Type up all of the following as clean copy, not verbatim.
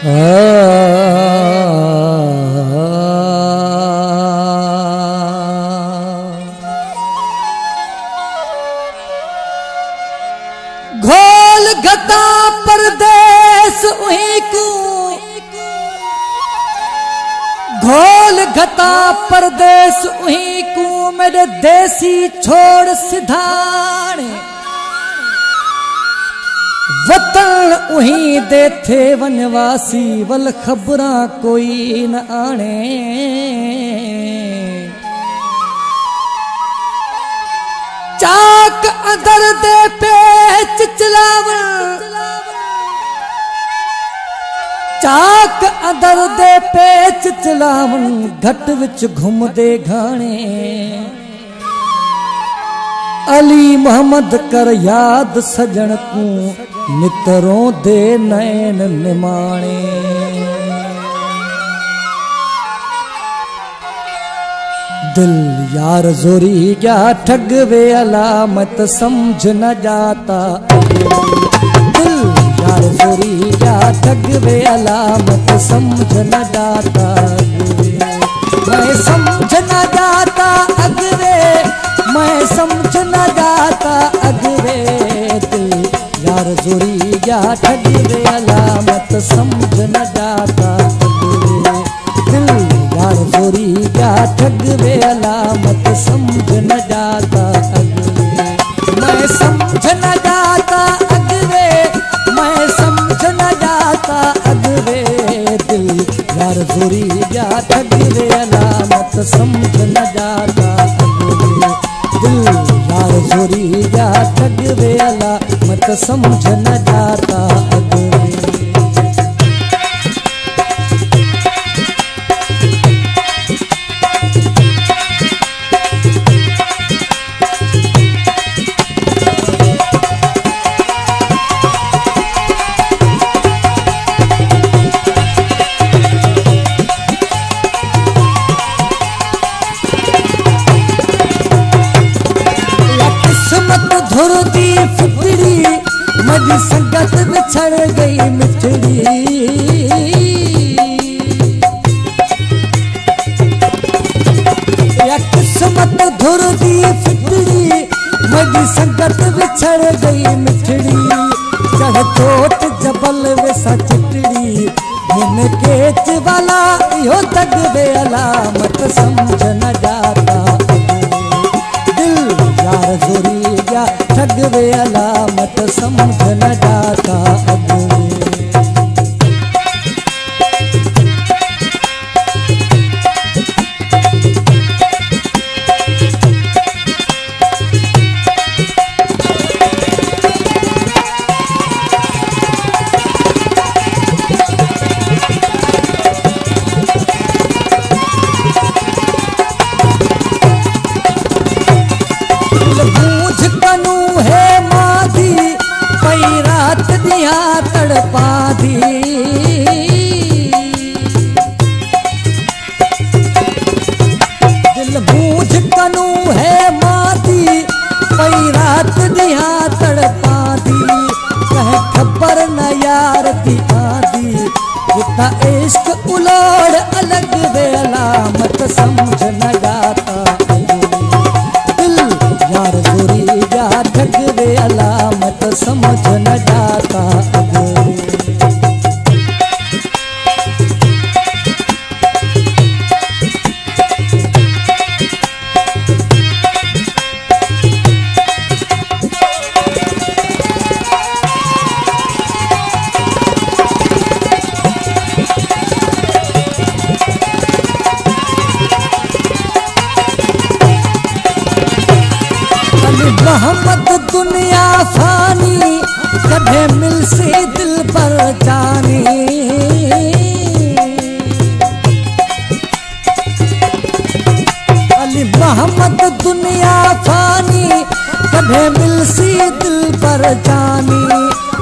घोल गता परदेस उही को, घोल गता परदेस उही को, मेरे देसी छोड़ सिधाने वतन उही दे थे वनवासी, वल खबरा कोई न आने। चाक अंदर दे पेच चलावन, चाक अंदर दे पेच चलावन, घट विच घुमदे घाने। अली मोहम्मद कर याद सजन को, मित्रों दे नैन निमाणे। दिल यार जोरी क्या ठग वे अलामत समझ न जाता। दिल यार जोरी क्या ठग वे अलामत समझ न जाता। मैं समझ न जाता अगवे, मैं समझ न जाता अगवे। दिल यार जोरी क्या ठग वे अलामत समझ न जाता अगवे। दिल यार जोरी क्या ठग वे अलामत समझ न जाता अगवे। मैं समझ न जाता अगवे, मैं समझ न जाता अगवे। दिल यार जोरी क्या ठग वे अलामत समझ न जाता अगवे। दिल यार जोरी क्या ठग वे अलामत समझ न जाता अगवे। धुर दी फितरी मजी संगत बिछड़ गई मिठड़ी। या किस्मत धुर दी फितरी मजी संगत बिछड़ गई मिठड़ी। चढ़ चोट जबल वैसा चिटड़ी, हिन केच वाला यो तग वे अलामत समझ न जाता। दिल यार जोरी ठग वे अलामत समझ न जाता अगवे। तड़पा दी दिल बूझ कनू है मादी, पई रात दिया तड़पा दी। कह खबर न यार दी आदी, इतना इश्क उलोड़ अलग वे अलामत समझ न जाता। दिल यार जोरी जा ठग वे अलामत समझ न जाता। मोहम्मद दुनिया फानी, कभी मिल से दिल पर जानी। अली मोहम्मद दुनिया फानी, कभी मिल से दिल पर जानी।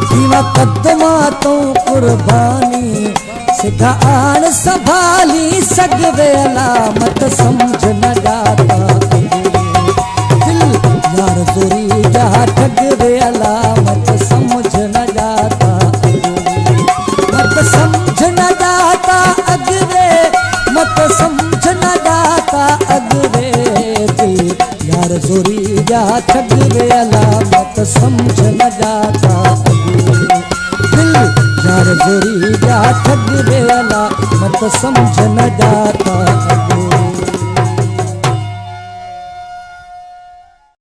दीवा कदमा तो कुर्बानी, सिखा आन संभाली सगवे अलामत समझ न जाता। यार जोरी जा ठग वे अलामत समझ न जाता। मत समझ मत समझ न जाता अगे। दिल यार जोरी जा ठग वे अला मत समझ न जाता अगे।